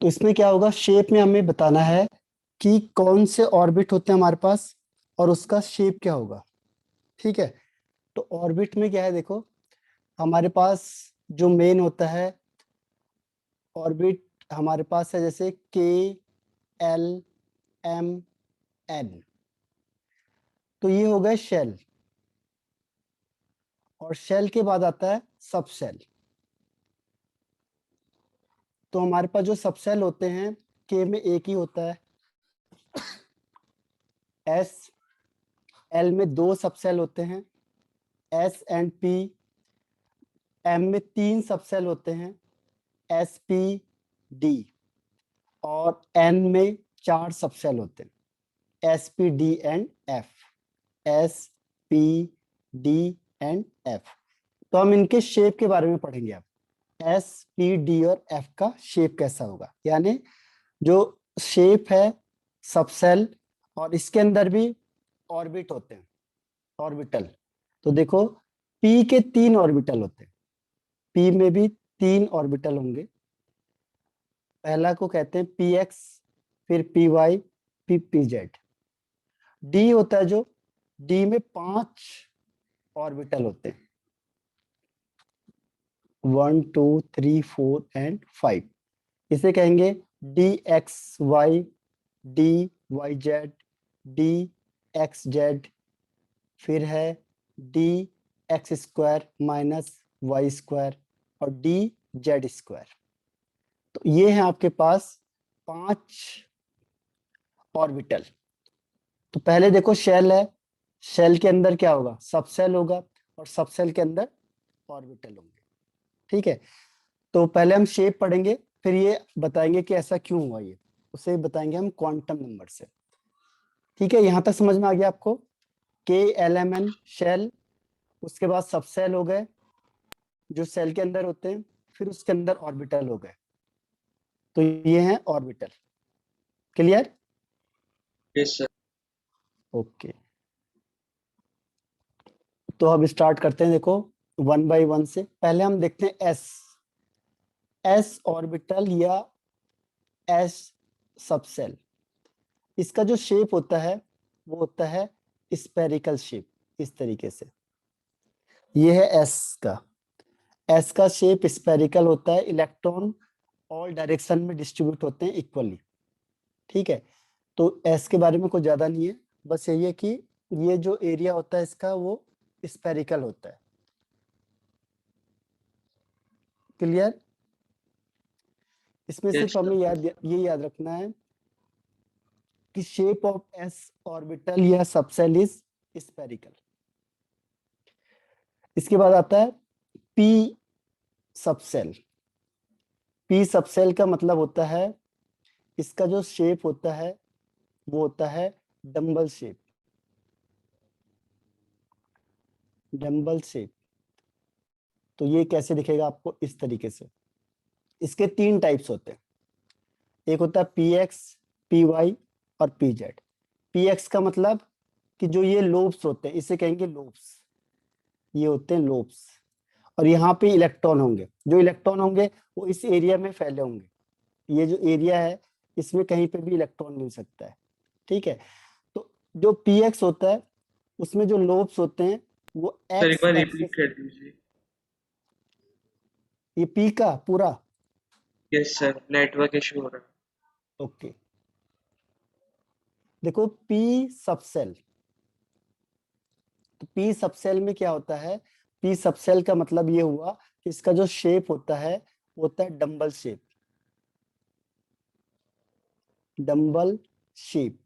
तो इसमें क्या होगा, शेप में हमें बताना है कि कौन से ऑर्बिट होते हैं हमारे पास और उसका शेप क्या होगा। ठीक है, तो ऑर्बिट में क्या है, देखो हमारे पास जो मेन होता है ऑर्बिट हमारे पास है, जैसे के, एल, एम, एन। तो ये हो गए शेल, और शेल के बाद आता है सब शेल। तो हमारे पास जो सब शेल होते हैं, के में एक ही होता है, एस, एल में दो सब शेल होते हैं, एस एंड पी, एम में तीन सब शेल होते हैं, एस पी डी, और एन में चार सब शेल होते हैं, S P D and F, S P D and F. तो हम इनके शेप के बारे में पढ़ेंगे अब, एस पी डी और एफ का शेप कैसा होगा, यानी जो शेप है सब शेल, और इसके अंदर भी ऑर्बिट होते हैं, ऑर्बिटल। तो देखो पी के तीन ऑर्बिटल होते हैं, पी में भी तीन ऑर्बिटल होंगे। पहला को कहते हैं पी एक्स, फिर पी वाई, फिर पी जेड। डी होता है जो, डी में पांच ऑर्बिटल होते हैं, 1 2 3 4 एंड 5। इसे कहेंगे D X Y, D Y Z, D X Z, फिर है D X square minus Y square, और डी जेड स्क्वायर। तो ये है आपके पास पांच ऑर्बिटल। तो पहले देखो शेल है, शेल के अंदर क्या होगा, सब शेल होगा, और सब शेल के अंदर ऑर्बिटल होंगे। ठीक है, तो पहले हम शेप पढ़ेंगे, फिर ये बताएंगे कि ऐसा क्यों हुआ, ये उसे बताएंगे हम क्वांटम नंबर से। ठीक है, यहां तक समझ में आ गया आपको, के एल एम एन शेल, उसके बाद सब शेल हो गए जो सेल के अंदर होते हैं, फिर उसके अंदर ऑर्बिटल हो गए। तो ये हैं orbital. Clear? Yes sir. Okay, तो अब स्टार्ट करते हैं। देखो वन बाय वन से पहले हम देखते हैं एस, एस ऑर्बिटल या एस सबसेल। इसका जो शेप होता है वो होता है स्पेरिकल शेप, इस तरीके से। ये है एस का, एस का शेप स्पेरिकल होता है, इलेक्ट्रॉन ऑल डायरेक्शन में डिस्ट्रीब्यूट होते हैं इक्वली। ठीक है, तो एस के बारे में कुछ ज्यादा नहीं है, बस यही है कि ये जो एरिया होता है इसका वो स्पेरिकल होता है। क्लियर? इसमें यस सिर्फ हमें सर। ये याद रखना है कि शेप ऑफ एस ऑर्बिटल या सबसेल इज स्पेरिकल। इसके बाद आता है पी सबसेल। पी सबसेल का मतलब होता है, इसका जो शेप होता है वो होता है डम्बल शेप, डम्बल शेप। तो ये कैसे दिखेगा आपको, इस तरीके से। इसके तीन टाइप्स होते हैं, एक होता है पी एक्स, पी वाई और पी जेड। पी एक्स का मतलब कि जो ये लोब्स होते हैं इसे कहेंगे लोब्स, ये होते हैं लोब्स। और यहाँ पे इलेक्ट्रॉन होंगे, जो इलेक्ट्रॉन होंगे वो इस एरिया में फैले होंगे। ये जो एरिया है इसमें कहीं पे भी इलेक्ट्रॉन मिल सकता है। ठीक है, तो जो पी एक्स होता है उसमें जो लोब्स होते हैं वो सर एक एक्स बार एक्सिस। रिपीट कर दीजिए। ये पी का पूरा। यस सर, नेटवर्क इशू हो रहा है। ओके, देखो पी सबसेल, तो पी सबसेल में क्या होता है, पी सबसेल का मतलब ये हुआ कि इसका जो शेप होता है वो होता है डम्बल शेप, डम्बल शेप।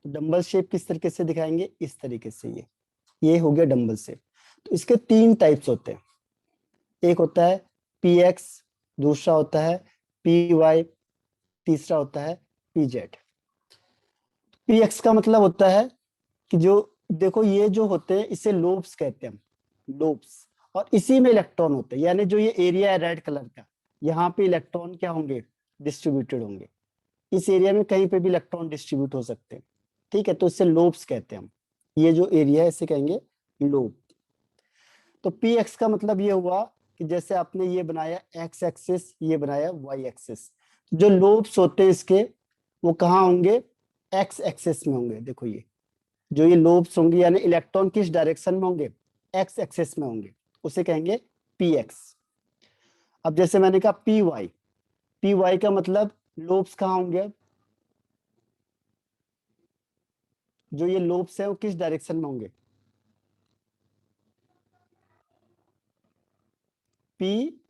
तो डम्बल शेप किस तरीके से दिखाएंगे, इस तरीके से। ये हो गया डम्बल शेप। तो इसके तीन टाइप्स होते हैं, एक होता है पी एक्स, दूसरा होता है पी वाई, तीसरा होता है पी जेड। पी एक्स का मतलब होता है कि जो, देखो ये जो होते हैं इसे लोब्स कहते हैं हम, लोब्स। और इसी में इलेक्ट्रॉन होते हैं, यानी जो ये एरिया है रेड कलर का, यहाँ पे इलेक्ट्रॉन क्या होंगे, डिस्ट्रीब्यूटेड होंगे। इस एरिया में कहीं पे भी इलेक्ट्रॉन डिस्ट्रीब्यूट हो सकते हैं। ठीक है, तो इसे लोब्स कहते हैं हम, ये जो एरिया है इसे कहेंगे लोब। तो पी एक्स का मतलब ये हुआ कि जैसे आपने ये बनाया एक्स एक्सिस, ये बनाया वाई एक्सिस। जो लोब्स होते हैं इसके वो कहाँ होंगे, एक्स एक्सिस में होंगे। देखो ये जो ये लोब्स होंगे यानी इलेक्ट्रॉन किस डायरेक्शन में होंगे, एक्स एक्सिस में होंगे, उसे कहेंगे पी एक्स। अब जैसे मैंने कहा पी वाई का मतलब लोब्स कहाँ होंगे, अब जो ये लोब्स है वो किस डायरेक्शन में होंगे, पी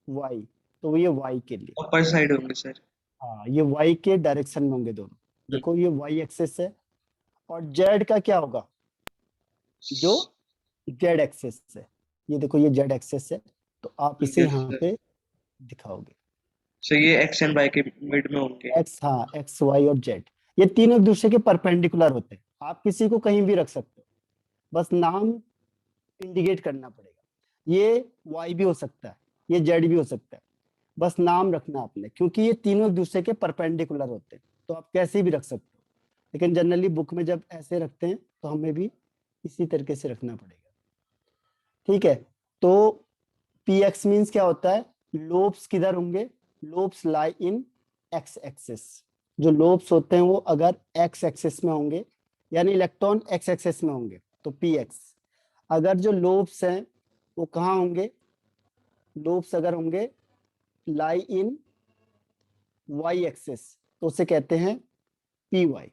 वाई, तो ये वाई के लिए, अपर साइड होंगे सर। हाँ ये वाई के डायरेक्शन में होंगे दोनों। देखो ये वाई एक्सिस है, और जेड का क्या होगा, जो जेड एक्सिस है, ये देखो ये जेड एक्सिस है, तो आप इसे यस यहाँ सर। पे दिखाओगे। सो ये एक्स एंड वाई के मिड में होंगे। एक्स, हाँ एक्स वाई और जेड, ये तीनों एक दूसरे के परपेंडिकुलर होते हैं। आप किसी को कहीं भी रख सकते हो, बस नाम इंडिकेट करना पड़ेगा। ये वाई भी हो सकता है, ये जेड भी हो सकता है, बस नाम रखना आपने, क्योंकि ये तीनों एक दूसरे के परपेंडिकुलर होते हैं, तो आप कैसे भी रख सकते हो। लेकिन जनरली बुक में जब ऐसे रखते हैं तो हमें भी इसी तरीके से रखना पड़ेगा। ठीक है, तो पी एक्स मीन्स क्या होता है, लोब्स किधर होंगे, लोब्स लाई इन एक्स एक्सिस। जो लोब्स होते हैं वो अगर एक्स एक्सिस में होंगे, यानी इलेक्ट्रॉन एक्स एक्सिस में होंगे तो पी एक्स। अगर जो लोब्स हैं वो कहाँ होंगे, लोब्स अगर होंगे लाई इन वाई एक्सिस तो उसे कहते हैं पी वाई।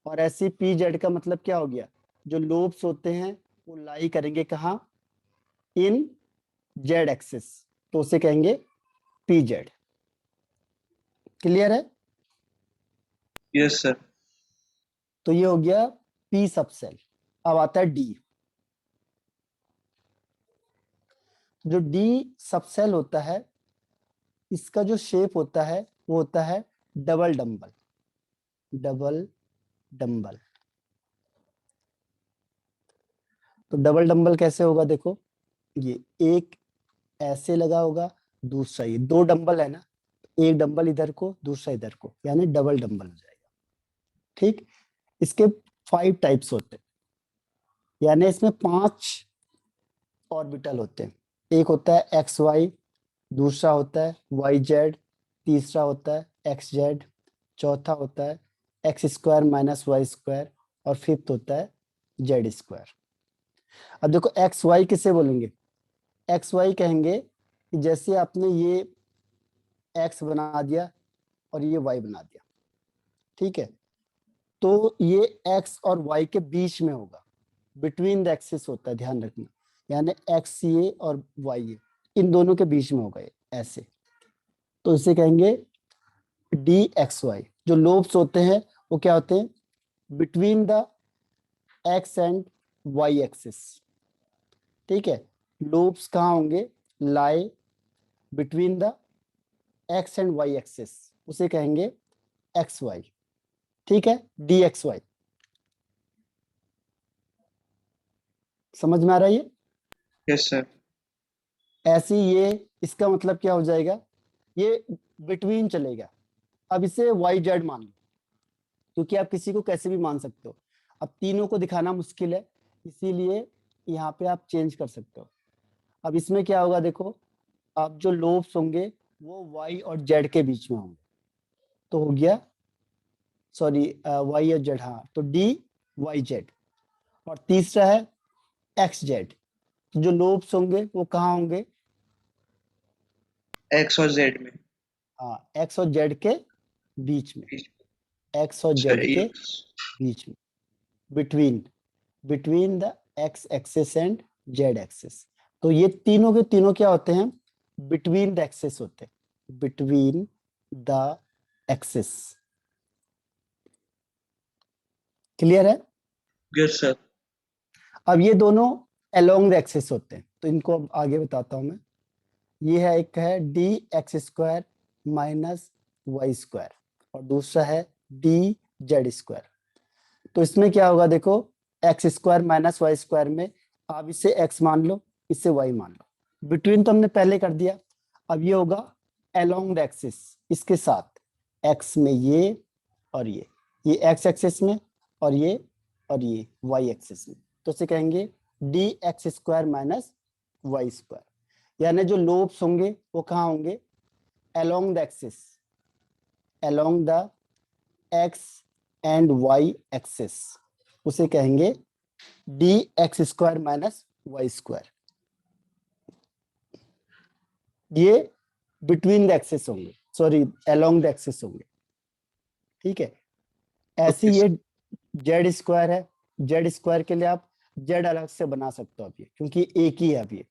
और ऐसे पी जेड का मतलब क्या हो गया, जो लोब्स होते हैं वो लाई करेंगे कहाँ, इन जेड एक्सिस, तो उसे कहेंगे पी जेड। क्लियर है। Yes sir. तो ये हो गया पी सबसेल। अब आता है डी। जो डी सबसेल होता है इसका जो शेप होता है वो होता है डबल डंबल, डबल डंबल। तो डबल डंबल कैसे होगा, देखो ये एक ऐसे लगा होगा, दूसरा ये दो डंबल है ना, एक डंबल इधर को दूसरा इधर को, यानी डबल डंबल हो जाएगा। ठीक, इसके 5 टाइप्स होते हैं, यानी इसमें 5 ऑर्बिटल होते हैं। एक होता है एक्स वाई, दूसरा होता है वाई जेड, तीसरा होता है एक्स जेड, चौथा होता है X square minus Y square, और फिफ्थ होता है जेड स्क्वायर। अब देखो एक्स वाई किसे बोलेंगे, एक्स वाई कहेंगे कि जैसे आपने ये एक्स बना दिया और ये वाई बना दिया, ठीक है, तो ये एक्स और वाई के बीच में होगा, बिटवीन द एक्सिस होता है, ध्यान रखना, यानी एक्स ये और वाई ये इन दोनों के बीच में होगा ये ऐसे, तो इसे कहेंगे डी एक्स वाई। जो लोब्स होते हैं वो क्या होते हैं, between the X and Y axis. ठीक है, लोब्स कहाँ होंगे, lie between the X and Y axis, उसे कहेंगे एक्स वाई। ठीक है, डी एक्स वाई। समझ में आ रहा है ये। Yes sir. ऐसे ही ये इसका मतलब क्या हो जाएगा, ये बिटवीन चलेगा। अब इसे वाई जेड मान लो, क्योंकि आप किसी को कैसे भी मान सकते हो। अब तीनों को दिखाना मुश्किल है, इसीलिए यहाँ पे आप चेंज कर सकते हो। अब इसमें क्या होगा देखो, अब जो लोब्स होंगे वो वाई और जेड के बीच में होंगे, तो हो गया, सॉरी वाई और जेड, हाँ, तो डी वाई जेड। और तीसरा है एक्स जेड, तो जो लोब्स होंगे वो कहाँ होंगे, एक्स और जेड में। हाँ एक्स और जेड के बीच में, एक्स और सर जेड के बीच में, between, between the x axis and Z axis. तो ये तीनों के तीनों क्या होते हैं, बिटवीन द एक्सिस होते हैं, बिटवीन द एक्सिस। क्लियर है। Yes sir. अब ये दोनों अलोंग द एक्सिस होते हैं, तो इनको अब आगे बताता हूं मैं। ये है, एक है D X square minus Y square, और दूसरा है डी जेड स्क्वायर। तो इसमें क्या होगा देखो, X square minus Y square में आप इसे एक्स मान लो, इसे वाई मान लो, बिटवीन तो हमने पहले कर दिया। अब ये होगा अलोंग द एक्सिस, इसके साथ एक्स में ये और ये एक्स एक्सिस में, और ये वाई एक्सिस में, तो इसे कहेंगे D X square minus Y square. यानी जो लोब्स होंगे वो कहाँ होंगे, along the axis, along the x and y axis, उसे कहेंगे dx square minus Y square. ये बिटवीन द एक्सेस होंगे, सॉरी अलोंग द एक्सेस होंगे, ठीक है। ऐसे Okay, ये जेड स्क्वायर है, जेड स्क्वायर के लिए आप जेड अलग से बना सकते हो अब ये, क्योंकि एक ही है अब ये।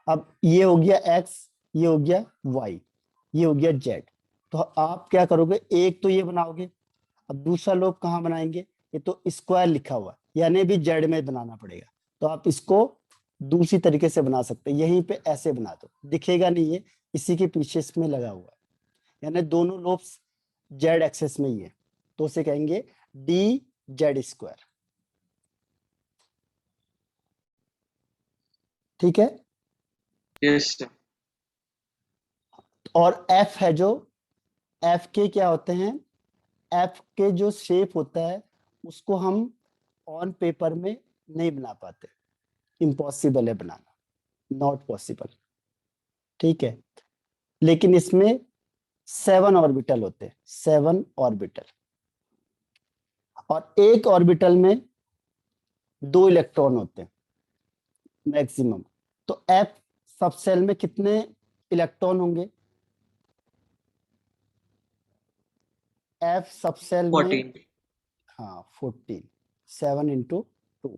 अब ये हो गया एक्स, ये हो गया वाई, ये हो गया जेड। तो आप क्या करोगे, एक तो ये बनाओगे, अब दूसरा लोग कहाँ बनाएंगे, ये तो स्क्वायर लिखा हुआ है, यानी भी जेड में बनाना पड़ेगा। तो आप इसको दूसरी तरीके से बना सकते हैं, यहीं पे ऐसे बना दो, दिखेगा नहीं है, इसी के पीछे इसमें लगा हुआ है, यानी दोनों लोब्स जेड एक्सेस में ही है, तो उसे कहेंगे डी जेड स्क्वायर, ठीक है। yes sir, और एफ है जो, एफ के क्या होते हैं, एफ के जो शेप होता है उसको हम ऑन पेपर में नहीं बना पाते, इम्पॉसिबल है बनाना, नॉट पॉसिबल, ठीक है। लेकिन इसमें 7 ऑर्बिटल होते हैं, 7 ऑर्बिटल, और एक ऑर्बिटल में 2 इलेक्ट्रॉन होते हैं मैक्सिमम। तो एफ सब सेल में कितने इलेक्ट्रॉन होंगे, एफ सब सेल में, 14, हाँ 14, 7 इंटू 2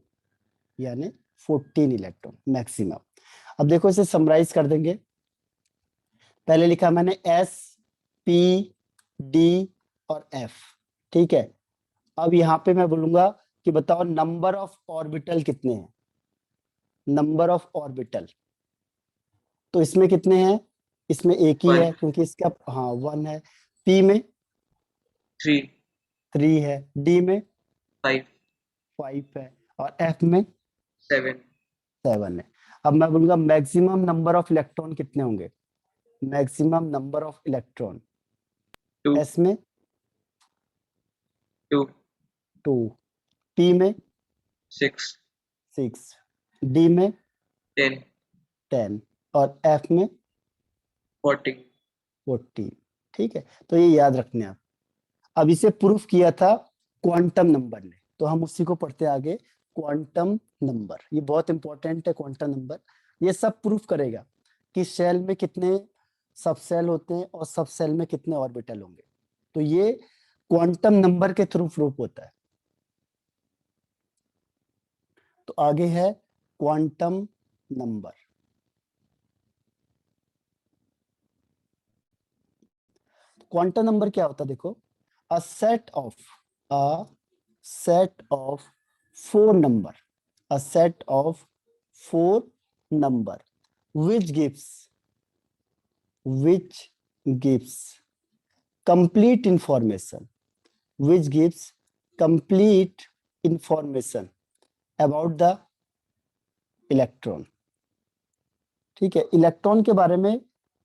यानी 14 इलेक्ट्रॉन मैक्सिमम। अब देखो इसे समराइज कर देंगे, पहले लिखा मैंने एस, पी, डी और एफ, ठीक है। अब यहाँ पे मैं बोलूंगा कि बताओ नंबर ऑफ ऑर्बिटल कितने हैं, नंबर ऑफ ऑर्बिटल, तो इसमें कितने हैं, इसमें एक ही 1, है क्योंकि इसका हाँ 1 है, पी में 3, 3 है, डी में 5, 5 है, और एफ में 7, 7 है। अब मैं बोलूंगा मैक्सिमम नंबर ऑफ इलेक्ट्रॉन कितने होंगे, maximum number of electron 2, S में 2, 2, पी में 6, 6, डी में 10, 10 और एफ में 14, 14, ठीक है। तो ये याद रखने आप। अब इसे प्रूफ किया था क्वांटम नंबर ने, तो हम उसी को पढ़ते आगे, क्वांटम नंबर, ये बहुत इंपॉर्टेंट है क्वांटम नंबर। ये सब प्रूफ करेगा कि सेल में कितने सब सेल होते हैं और सब सेल में कितने ऑर्बिटल होंगे, तो ये क्वांटम नंबर के थ्रू प्रूफ होता है। तो आगे है क्वांटम नंबर। क्वांटम नंबर क्या होता है, देखो, a set of 4 number, a set of 4 number which gives complete information, which gives complete information about the electron, ठीक है, इलेक्ट्रॉन के बारे में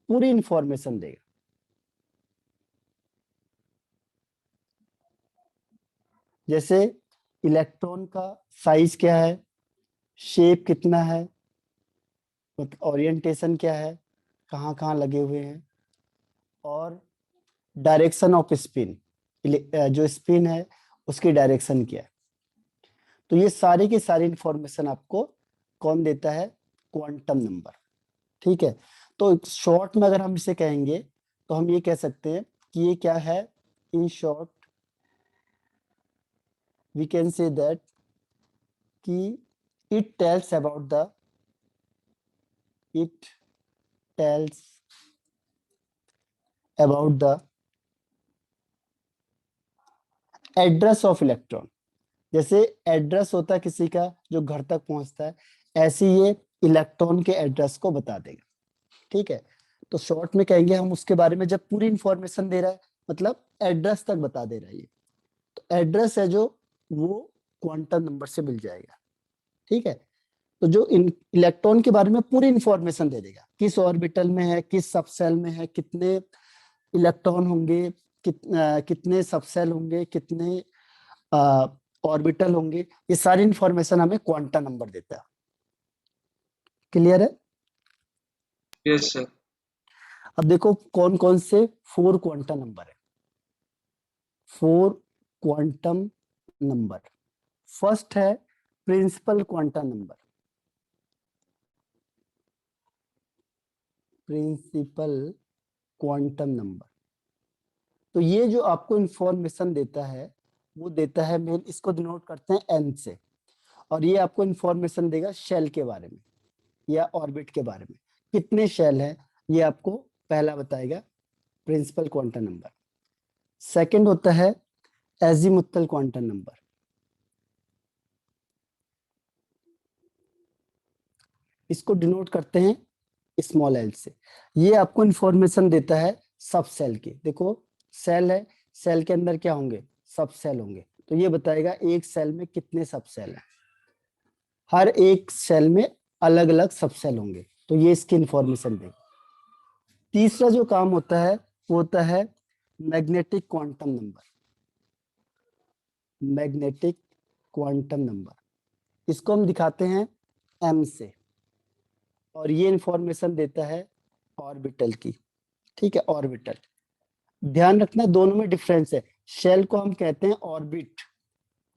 पूरी इंफॉर्मेशन देगा। जैसे इलेक्ट्रॉन का साइज क्या है, शेप कितना है, ओरिएंटेशन क्या है, कहाँ कहाँ लगे हुए हैं, और डायरेक्शन ऑफ स्पिन, जो स्पिन है उसकी डायरेक्शन क्या है। तो ये सारी की सारी इंफॉर्मेशन आपको कौन देता है, क्वांटम नंबर, ठीक है। तो शॉर्ट में अगर हम इसे कहेंगे तो हम ये कह सकते हैं कि ये क्या है, in short we can say that कि it tells about the, it tells about the address of electron. जैसे एड्रेस होता है किसी का जो घर तक पहुंचता है, ऐसे ये इलेक्ट्रॉन के एड्रेस को बता देगा, ठीक है। तो शॉर्ट में कहेंगे हम उसके बारे में, जब पूरी इंफॉर्मेशन दे रहा है मतलब एड्रेस तक बता दे रहा है ये, तो एड्रेस है जो वो क्वांटम नंबर से मिल जाएगा, ठीक है। तो जो इलेक्ट्रॉन के बारे में पूरी इंफॉर्मेशन दे देगा, किस ऑर्बिटल में है, किस सबसेल में है, कितने इलेक्ट्रॉन होंगे, कितने सबसेल होंगे, कितने ऑर्बिटल होंगे, ये सारी इंफॉर्मेशन हमें क्वांटम नंबर देता है। क्लियर है। yes sir, अब देखो कौन कौन से 4 क्वांटम नंबर है। 4 क्वांटम नंबर। फर्स्ट है principal quantum number. Principal quantum number, तो ये जो आपको इंफॉर्मेशन देता है वो देता है मेन, इसको डिनोट करते हैं एन से, और ये आपको इंफॉर्मेशन देगा शेल के बारे में या ऑर्बिट के बारे में, कितने शेल है ये आपको पहला बताएगा प्रिंसिपल क्वांटम नंबर। सेकंड होता है एजीमुथल क्वांटम नंबर। इसको डिनोट करते हैं स्मॉल एल से। ये आपको इंफॉर्मेशन देता है सब सेल की। देखो सेल है, सेल के अंदर क्या होंगे, सब सेल होंगे, तो ये बताएगा एक सेल में कितने सब सेल हैं। हर एक सेल में अलग अलग सब सेल होंगे, तो ये इसकी इंफॉर्मेशन देगा। तीसरा जो काम होता है वो होता है magnetic quantum number. Magnetic quantum number, इसको हम दिखाते हैं एम से, और ये इंफॉर्मेशन देता है ऑर्बिटल की। ठीक है, ऑर्बिटल। ध्यान रखना दोनों में डिफरेंस है। शेल को हम कहते हैं ऑर्बिट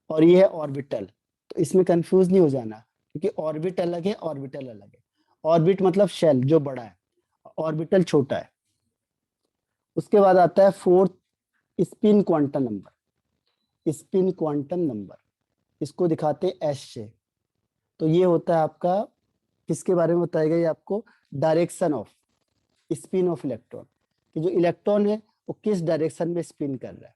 और ये है ऑर्बिटल, तो इसमें कंफ्यूज नहीं हो जाना, क्योंकि ऑर्बिट अलग है, ऑर्बिटल अलग है। ऑर्बिट मतलब शेल जो बड़ा है, ऑर्बिटल छोटा है। उसके बाद आता है fourth spin quantum number. Spin quantum number, इसको दिखाते हैं एस से। तो ये होता है आपका, किसके बारे में बताएगा ये आपको, direction off spin off electron, कि जो इलेक्ट्रॉन है वो किस डायरेक्शन में स्पिन कर रहा है।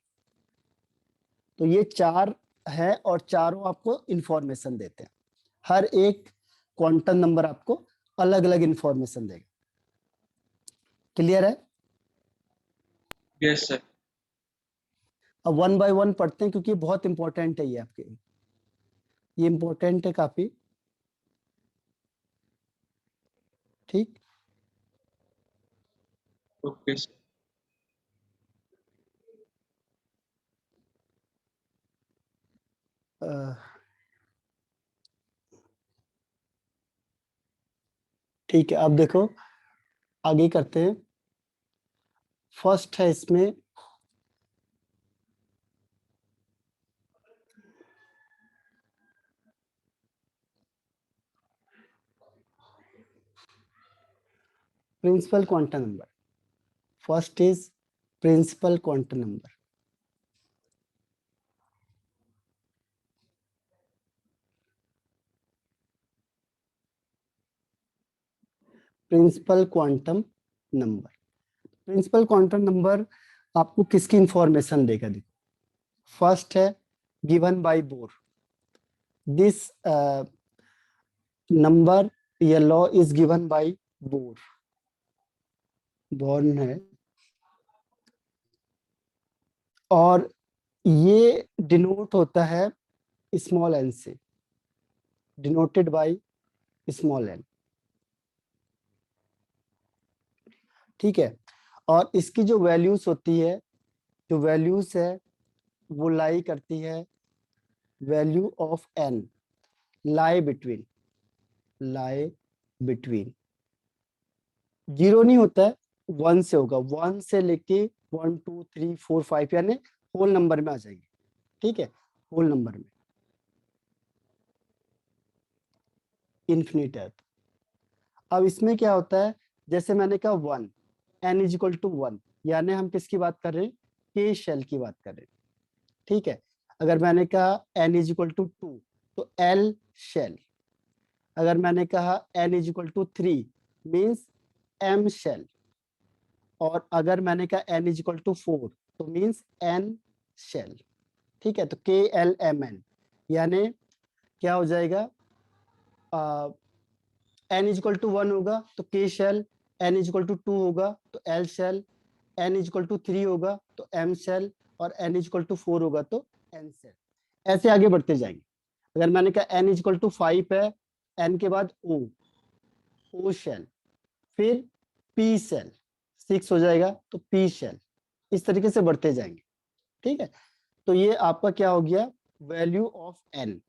तो ये 4 है और चारों आपको इंफॉर्मेशन देते हैं। हर एक क्वांटम नंबर आपको अलग अलग इंफॉर्मेशन देगा। क्लियर है? Yes sir. अब 1 बाय 1 पढ़ते हैं, क्योंकि बहुत इंपॉर्टेंट है ये आपके, ये इंपॉर्टेंट है काफी। ठीक, ओके सर। ठीक है, अब देखो आगे करते हैं। फर्स्ट है इसमें principal quantum number. First is principal quantum number. Principal quantum number. Principal quantum number आपको किसकी इंफॉर्मेशन देगा? देखो फर्स्ट है given by Bohr. This number या law is given by Bohr. Born है, और ये डिनोट होता है स्मॉल एन से, डिनोटेड बाय स्मॉल एन। ठीक है, और इसकी जो वैल्यूज होती है, जो वैल्यूज है वो लाई करती है, value of N lie between, lie between, zero नहीं होता है, 1 से होगा, 1 से लेके 1 2 3 4 5 यानी होल नंबर में आ जाएंगे। ठीक है, होल नंबर में इन्फिनिट है। अब इसमें क्या होता है, जैसे मैंने कहा 1, n इज इक्वल टू 1, यानी हम किसकी बात कर रहे हैं, के शेल की बात कर रहे हैं। ठीक है, अगर मैंने कहा n इज इक्वल टू 2 तो l शेल। अगर मैंने कहा n is equal to 3 means m shell. और अगर मैंने कहा n इज इक्वल टू 4 तो मीन्स n शेल। ठीक है, तो के एल एम एन, यानी क्या हो जाएगा, n इज इक्वल टू 1 होगा तो k shell, n is equal to 2 होगा तो l shell, n is equal to 3 होगा तो m शेल, और n इज इक्वल टू 4 होगा तो n शेल। ऐसे आगे बढ़ते जाएंगे। अगर मैंने कहा n इज इक्वल टू 5 है, n के बाद o शेल, फिर p शेल, 6 हो जाएगा तो p शेल। इस तरीके से बढ़ते जाएंगे। ठीक है, तो ये आपका क्या हो गया, वैल्यू ऑफ n।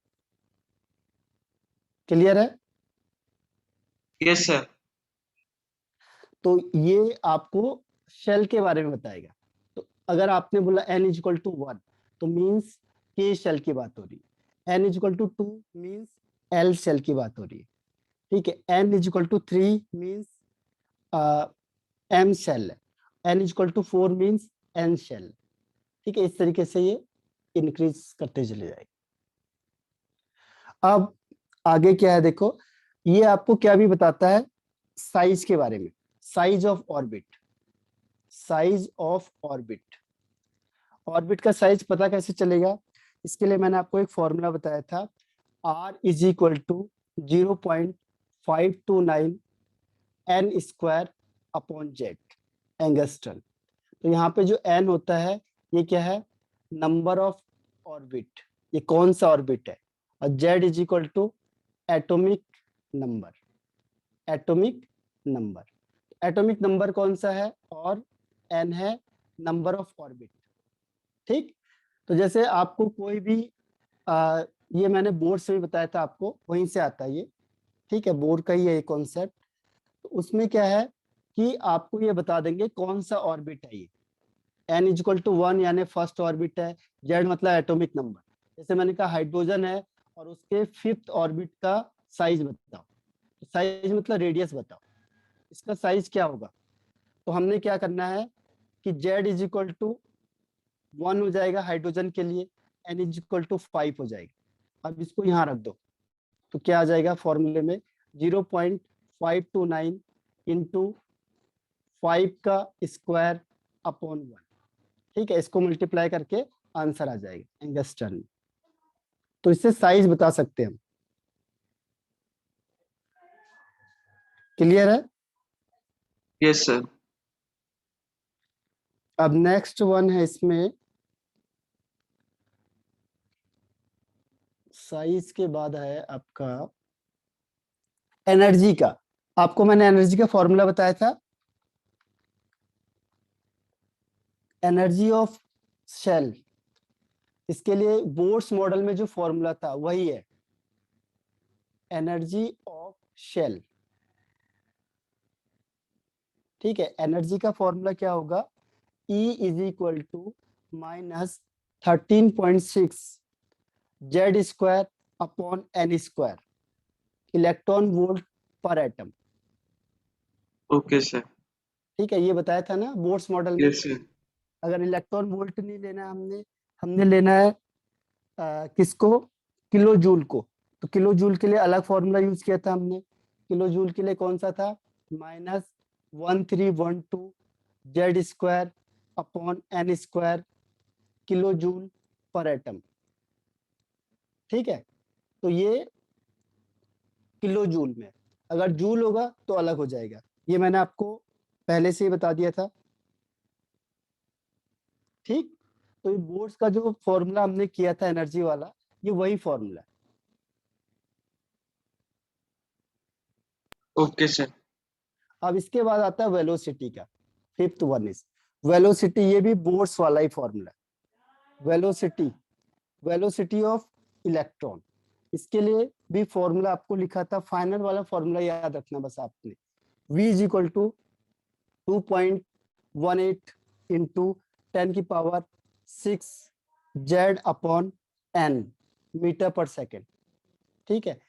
क्लियर है? Yes sir. तो ये आपको शेल के बारे में बताएगा। तो अगर आपने बोला n इज इक्वल टू 1 तो मीन्स k शेल की बात हो रही है, n is equal to 2 means l shell की बात हो रही है, ठीक है। n is equal to 3 means m shell है, n is equal to 4 means n shell, ठीक है। इस तरीके से ये इंक्रीज करते चले जाएगा। अब आगे क्या है देखो, ये आपको क्या भी बताता है साइज के बारे में, size of orbit, size of orbit. Orbit का साइज पता कैसे चलेगा, इसके लिए मैंने आपको एक फॉर्मूला बताया था, r is equal to 0.529 n square upon Z angstrom. तो यहाँ पे जो n होता है ये क्या है, नंबर ऑफ ऑर्बिट, ये कौन सा ऑर्बिट है, और z is equal to atomic number, atomic number, atomic number कौन सा है, और n है नंबर ऑफ ऑर्बिट, ठीक। तो जैसे आपको कोई भी ये मैंने बोर्ड से भी बताया था आपको, वहीं से आता है ये, ठीक है, बोर्ड का ही है ये कॉन्सेप्ट। तो उसमें क्या है कि आपको ये बता देंगे कौन सा ऑर्बिट है ये, n इज इक्वल टू 1 यानी फर्स्ट ऑर्बिट है, z मतलब एटॉमिक नंबर, जैसे मैंने कहा हाइड्रोजन है और उसके 5th ऑर्बिट का साइज बताओ, साइज मतलब रेडियस बताओ, इसका साइज क्या होगा। तो हमने क्या करना है कि z इज इक्वल टू 1 हो जाएगा हाइड्रोजन के लिए, n इज इक्वल टू 5 हो जाएगा। अब इसको यहाँ रख दो तो क्या आ जाएगा फॉर्मूले में 0.529 इंटू 5 का स्क्वायर अपॉन 1, ठीक है। इसको मल्टीप्लाई करके आंसर आ जाएगा एंगस्ट्रम में। तो इससे साइज बता सकते हैं हम। क्लियर है। Yes, sir. अब नेक्स्ट वन है इसमें, साइज के बाद है आपका एनर्जी का। आपको मैंने एनर्जी का फॉर्मूला बताया था, एनर्जी ऑफ शेल, इसके लिए बोर्ड्स मॉडल में जो फॉर्मूला था वही है, एनर्जी ऑफ शेल, ठीक है। एनर्जी का फॉर्मूला क्या होगा, E is equal to minus 13.6 Z square upon N square electron volt per atom, Okay, sir. ठीक है। ये बताया था ना बोर्ड्स मॉडल में। Yes, sir. अगर इलेक्ट्रॉन वोल्ट नहीं लेना है हमने, हमने लेना है किसको, किलो जूल को। तो किलो जूल के लिए अलग फॉर्मूला यूज किया था हमने, किलो जूल के लिए कौन सा था, -1312 Z square upon N square kilojoule per atom, ठीक है। तो ये किलो जूल में, अगर जूल होगा तो अलग हो जाएगा, ये मैंने आपको पहले से ही बता दिया था, ठीक। तो ये बोर्ड्स का जो फॉर्मूला हमने किया था एनर्जी वाला, ये वही फॉर्मूला है। Okay, sir. अब इसके बाद आता है वेलोसिटी का, 5th वन इज वेलोसिटी, ये भी बोर्ड्स वाला ही फॉर्मूला है। वेलोसिटी, वेलोसिटी ऑफ इलेक्ट्रॉन, इसके लिए भी फॉर्मूला आपको लिखा था, फाइनल वाला फॉर्मूला याद रखना बस आपने, v is equal to 2.18 into 10 की power 6 Z upon n metre per second, ठीक है।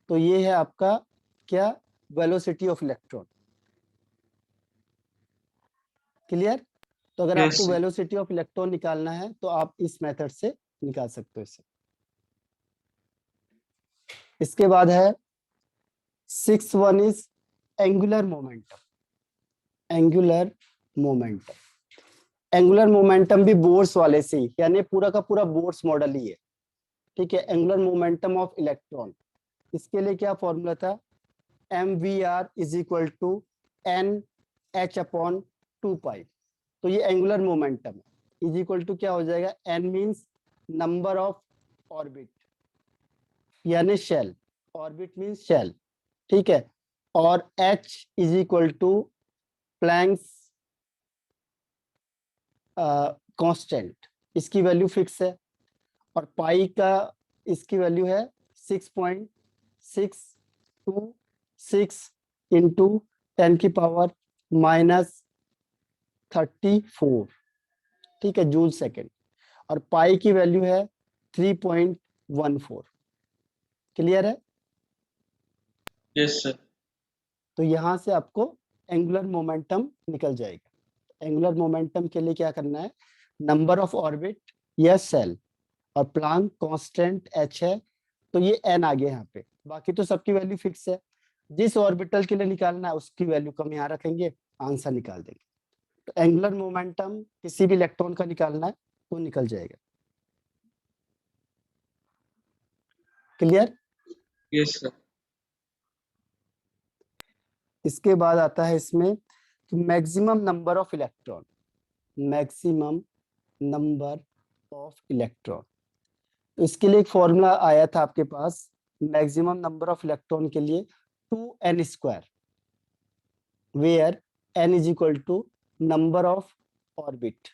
तो ये है आपका क्या, वेलोसिटी ऑफ इलेक्ट्रॉन। क्लियर। तो अगर Yes, आपको sir. वेलोसिटी ऑफ इलेक्ट्रॉन निकालना है तो आप इस मेथड से निकाल सकते हो इसे। इसके बाद है 6th one is angular momentum, angular momentum, angular momentum भी बोर्स वाले से ही, यानी पूरा का पूरा बोर्स मॉडल ही है, ठीक है। एंगुलर मोमेंटम ऑफ इलेक्ट्रॉन, इसके लिए क्या फॉर्मूला था, mvr is equal to n h upon 2 pi. तो ये एंगुलर मोमेंटम है, इज इक्वल टू क्या हो जाएगा, n means number of orbit यानी शेल, ऑर्बिट मीन्स शेल, ठीक है। और h is equal to Planck's constant, इसकी वैल्यू फिक्स है, और पाई का इसकी वैल्यू है 6.626 इंटू 10 की पावर -34, ठीक है, जूल सेकेंड। और पाई की वैल्यू है 3.14। क्लियर है? Yes sir. तो यहां से आपको एंगुलर मोमेंटम निकल जाएगा। एंगुलर मोमेंटम के लिए क्या करना है, नंबर ऑफ ऑर्बिट या सेल और प्लांक कांस्टेंट h है, तो ये n आ गया यहाँ पे। बाकी तो सबकी वैल्यू फिक्स है, जिस ऑर्बिटल के लिए निकालना है उसकी वैल्यू कम यहाँ रखेंगे, आंसर निकाल देंगे। तो एंगुलर मोमेंटम किसी भी इलेक्ट्रॉन का निकालना है तो निकल जाएगा। क्लियर? Yes sir. इसके बाद आता है इसमें कि maximum number of electron, maximum number of electron. तो इसके लिए एक फॉर्मूला आया था आपके पास, मैक्सिमम नंबर ऑफ इलेक्ट्रॉन के लिए 2n², where n is equal to number of orbit.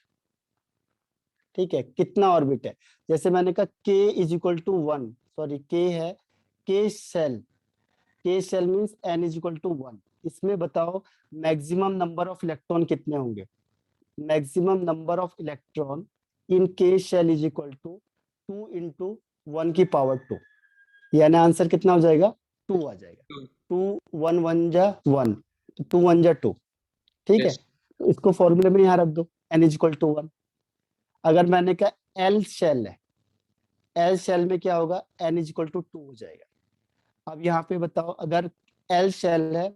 ठीक है, कितना ऑर्बिट है, जैसे मैंने कहा k is equal to 1, sorry k है, k shell means n is equal to 1। इसमें बताओ मैक्सिमम नंबर ऑफ इलेक्ट्रॉन कितने होंगे। Maximum number of electron in k shell is equal to 2 into 1 की पावर 2, यानी आंसर कितना हो जाएगा, 2 आ जाएगा। 2 1 1 जा 1, 2 1 जा 2। ठीक है, यस। तो इसको फॉर्मूले में यहाँ रख दो, n इज इक्वल टू 1। अगर मैंने कहा एल शेल है, एल शेल में क्या होगा, n इज इक्वल टू 2 हो जाएगा। अब यहाँ पे बताओ अगर एल शेल है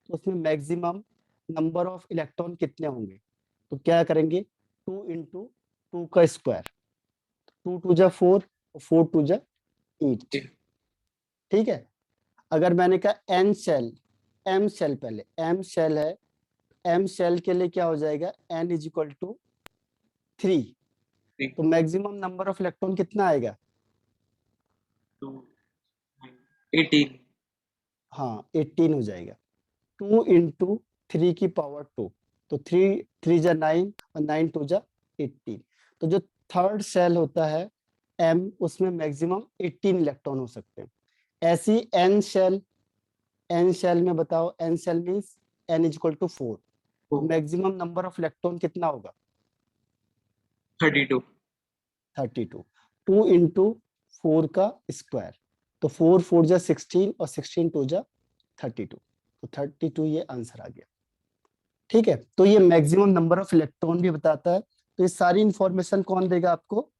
तो उसमें मैक्सिमम नंबर ऑफ इलेक्ट्रॉन कितने होंगे, तो क्या करेंगे, 2 इंटू 2 का स्क्वायर, 2 2 जा 4, 4 2 जा 8। ठीक है, अगर मैंने कहा एन शेल, एम शेल, पहले एम शेल है, एम शेल के लिए क्या हो जाएगा, एन इज इक्वल टू 3। तो मैक्सिमम नंबर ऑफ इलेक्ट्रॉन कितना आएगा, 18। हाँ 18 हो जाएगा। 2 इंटू 3 की पावर 2, तो 3 3 जा 9 और 9 2 जा 18। तो जो थर्ड शेल होता है एम, उसमें मैक्सिमम 18 इलेक्ट्रॉन हो सकते हैं। ऐसी एन शेल, एन शेल में बताओ, n shell means n is equal to 4, तो मैक्सिमम नंबर ऑफ इलेक्ट्रॉन कितना होगा, 32। 32। 2 इंटू 4 का स्क्वायर, तो 4 4 जा 16 और 16 2 जा 32, तो 32 ये आंसर आ गया। ठीक है, तो ये मैक्सिमम नंबर ऑफ इलेक्ट्रॉन भी बताता है। तो ये सारी इंफॉर्मेशन कौन देगा आपको,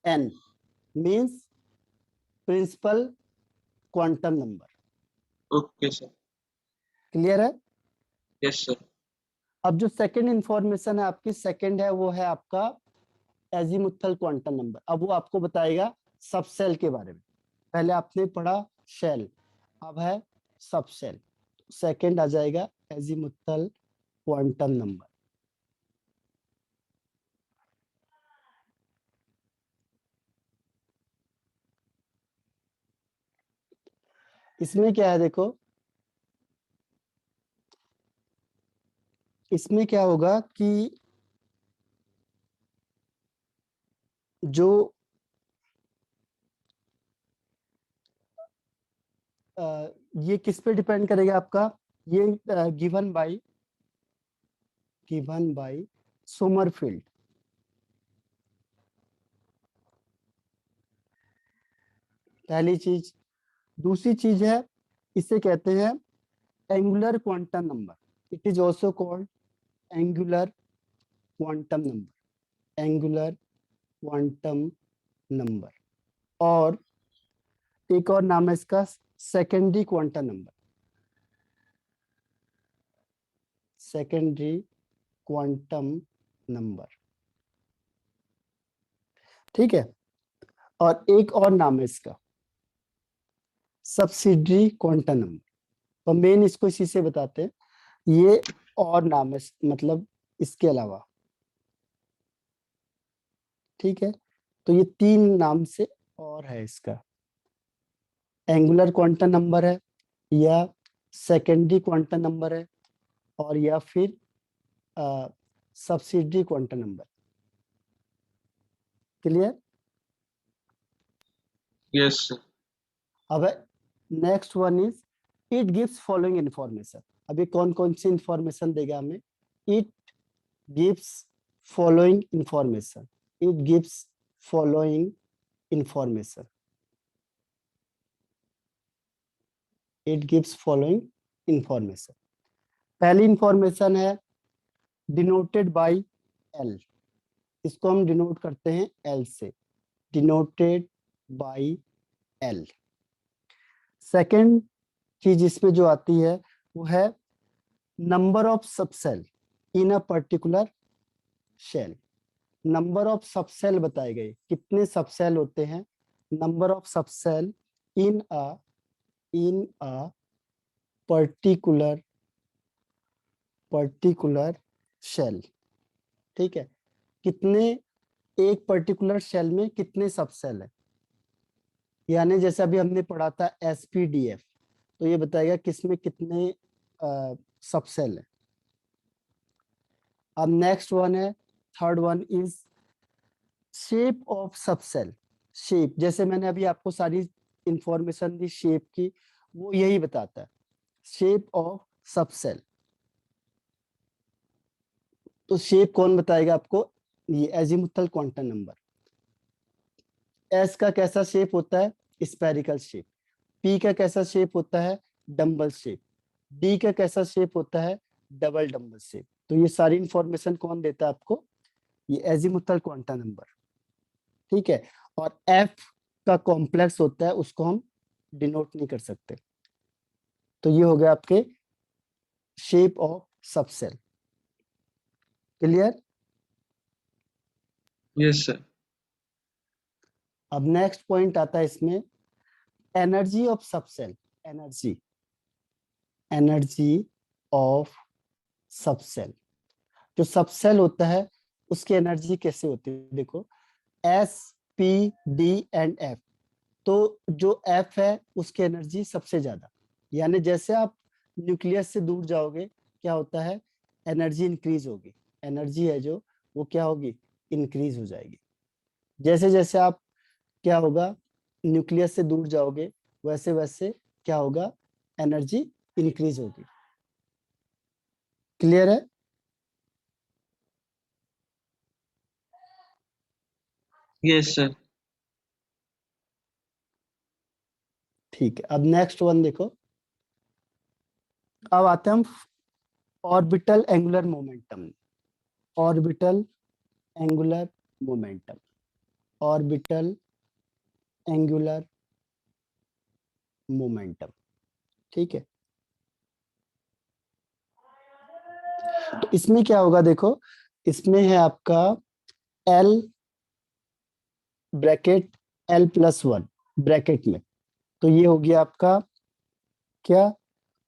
N means principal quantum number. Okay sir. Clear है? Yes sir. अब जो सेकंड इंफॉर्मेशन है आपकी, सेकंड है वो है आपका एजीमुथल क्वांटम नंबर। अब वो आपको बताएगा सबसेल के बारे में। पहले आपने पढ़ा शेल, अब है सबसेल। सेकंड आ जाएगा एजीमुथल क्वांटम नंबर। इसमें क्या है देखो, इसमें क्या होगा कि जो ये किस पे डिपेंड करेगा आपका, ये गिवन बाय सोमरफील्ड। पहली चीज। दूसरी चीज है, इसे कहते हैं angular quantum number. It is also called angular quantum number, angular quantum number. और एक और नाम है इसका secondary quantum number, secondary quantum number. ठीक है, और एक और नाम है इसका सब्सिडरी क्वांटम नंबर। तो मेन इसको इसी से बताते हैं, ये और नाम है मतलब इसके अलावा। ठीक है, तो ये 3 नाम से और है इसका, एंगुलर क्वांटम नंबर है, या सेकेंडरी क्वांटम नंबर है, और या फिर subsidiary quantum number. Clear? Yes sir. अब next one is it gives following information. अभी कौन कौन सी इंफॉर्मेशन देगा हमें? It gives following information, it gives following information, it gives following information. पहली इंफॉर्मेशन है डिनोटेड बाय एल, इसको हम डिनोट करते हैं एल से, डिनोटेड बाय एल। सेकेंड चीज इसमें जो आती है वो है number of subshell in a particular shell. Number of subshell बताए गए, कितने सबसेल होते हैं, number of subshell in a particular shell. ठीक है, कितने, एक पर्टिकुलर शेल में कितने सबसेल है, यानी जैसे अभी हमने पढ़ा था SPDF, तो ये बताएगा किसमें कितने सबसेल है। अब नेक्स्ट वन है, third one is shape of subshell. Shape, जैसे मैंने अभी आपको सारी इंफॉर्मेशन दी शेप की, वो यही बताता है शेप ऑफ सबसेल। तो शेप कौन बताएगा आपको? ये एजीमुथल क्वांटम नंबर। एस का कैसा शेप होता है? Spherical shape. पी का कैसा शेप होता है? Dumbbell shape. डी का कैसा शेप होता है? Double dumbbell shape. तो ये सारी इंफॉर्मेशन कौन देता है आपको? ये एजीमुथल क्वांटम नंबर। ठीक है, और एफ का कॉम्प्लेक्स होता है, उसको हम डिनोट नहीं कर सकते। तो ये हो गया आपके shape of subshell. Clear? Yes, sir. अब नेक्स्ट पॉइंट आता है इसमें energy of subshell. Energy, energy of subshell. जो सबसेल होता है उसकी एनर्जी कैसे होती है? देखो S, P, D and F। तो जो F है उसकी एनर्जी सबसे ज्यादा, यानी जैसे आप न्यूक्लियस से दूर जाओगे क्या होता है? एनर्जी इंक्रीज होगी, एनर्जी है जो वो क्या होगी? इंक्रीज हो जाएगी। जैसे जैसे आप क्या होगा, न्यूक्लियस से दूर जाओगे वैसे वैसे क्या होगा? एनर्जी इंक्रीज होगी। क्लियर है? Yes, sir. ठीक है, अब नेक्स्ट वन देखो। अब आते हैं हम orbital angular momentum. Orbital angular momentum, orbital angular momentum. ठीक है, तो इसमें क्या होगा देखो, इसमें है आपका L ब्रैकेट L+1 ब्रैकेट में। तो ये हो गया आपका क्या?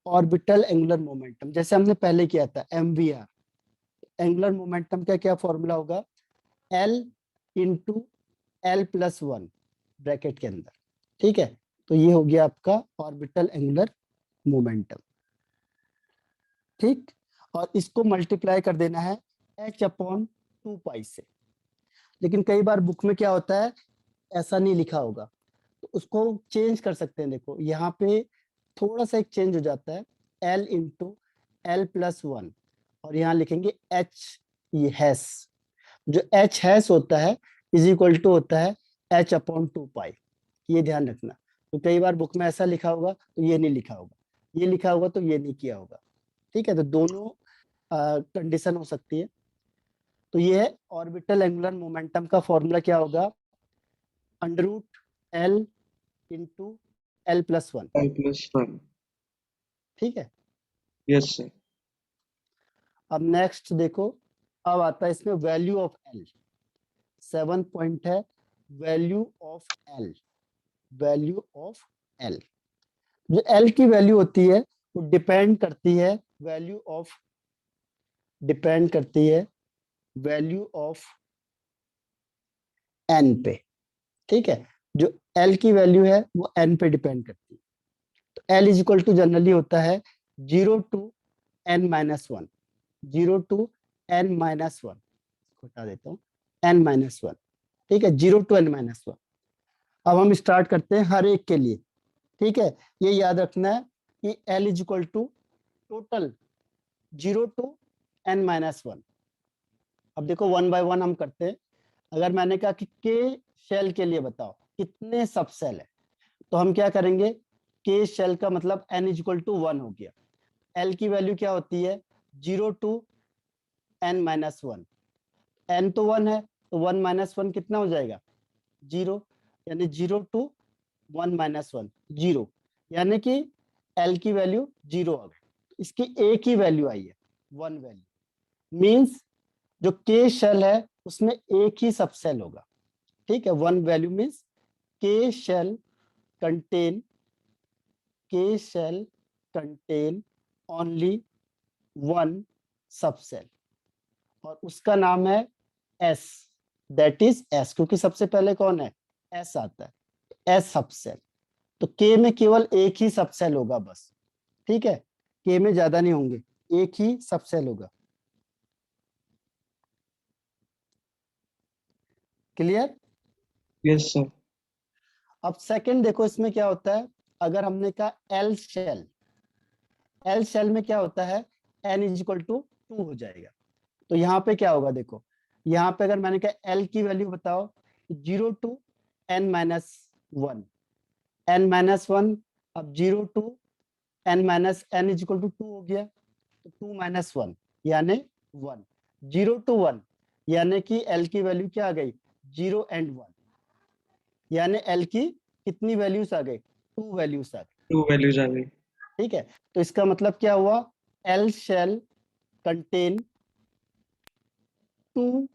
ऑर्बिटल एंगुलर मोमेंटम, जैसे हमने पहले किया था MVR। एंगुलर मोमेंटम का क्या फॉर्मूला होगा? L × L+1 ब्रैकेट के अंदर। ठीक है, तो ये हो गया आपका ऑर्बिटल एंगुलर मोमेंटम। ठीक, और इसको मल्टीप्लाई कर देना है h/2π से। लेकिन कई बार बुक में क्या होता है, ऐसा नहीं लिखा होगा, तो उसको चेंज कर सकते हैं। देखो यहाँ पे थोड़ा सा एक चेंज हो जाता है, L × L+1, और यहाँ लिखेंगे H, ये हैश, जो H हैश होता है इज इक्वल टू होता है h/2π। ये ध्यान रखना, तो कई बार बुक में ऐसा लिखा होगा तो ये नहीं लिखा होगा, ये लिखा होगा तो ये नहीं किया होगा। ठीक है, तो दोनों कंडीशन हो सकती है। तो ये है ऑर्बिटल एंगुलर मोमेंटम का फॉर्मूला क्या होगा? √L × L+1। I+1. ठीक है, Yes, sir. अब नेक्स्ट देखो, अब आता है इसमें वैल्यू ऑफ एल। 7 पॉइंट है value of L, value of L. जो एल की वैल्यू होती है वो डिपेंड करती है वैल्यू ऑफ, डिपेंड करती है वैल्यू ऑफ एन पे। ठीक है, जो एल की वैल्यू है वो एन पे डिपेंड करती है। तो l is equal to generally होता है 0 to n-1, 0 to n-1, हटा देता हूँ, n-1। ठीक है, 0 to n-1। अब हम स्टार्ट करते हैं हर एक के लिए। ठीक है, ये याद रखना है कि L is equal to total 0 to n-1। अब देखो वन बाय वन हम करते हैं। अगर मैंने कहा कि के शेल के लिए बताओ कितने सब सेल है, तो हम क्या करेंगे, के शेल का मतलब n इक्वल टू 1 हो गया। एल की वैल्यू क्या होती है, 0 to n-1। n तो 1 है, तो 1 - 1 कितना हो जाएगा, 0, यानी 0 to 1 - 1 0, यानी कि एल की वैल्यू 0 आ गई। इसकी एक ही वैल्यू आई है, 1 वैल्यू। मींस जो के शेल है उसमें एक ही सबसेल होगा। ठीक है, 1 वैल्यू मींस के शेल कंटेन, के शेल कंटेन ओनली 1 सबसेल, और उसका नाम है एस, दैट इज एस, क्योंकि सबसे पहले कौन है, एस आता है, एस सबसेल। तो के में केवल एक ही सबसेल होगा बस। ठीक है, के में ज्यादा नहीं होंगे, एक ही सबसेल होगा। क्लियर? Yes sir. अब सेकंड देखो इसमें क्या होता है। अगर हमने कहा एल शेल, एल शेल में क्या होता है, एन इज इक्वल टू 2 हो जाएगा। तो यहाँ पे क्या होगा, देखो यहाँ पे अगर मैंने कहा एल की वैल्यू बताओ, 0 to n-1, n-1, अब 0 to n is equal to 2 हो गया, तो 2 - 1 यानी 1, 0 to 1, यानी कि एल की वैल्यू क्या आ गई, 0 and 1, यानी एल की कितनी वैल्यूज आ गई, 2 वैल्यूज आ गई। 2 वैल्यूज आ गई। ठीक है, तो इसका मतलब क्या हुआ, एल शेल कंटेन 2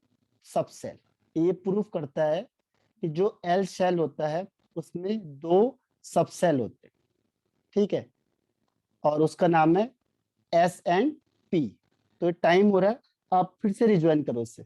सबसेल। ये प्रूफ करता है कि जो एल शेल होता है उसमें 2 सबसेल होते हैं। ठीक है, और उसका नाम है एस एंड पी। तो टाइम हो रहा है, आप फिर से रिज्वाइन करो इससे।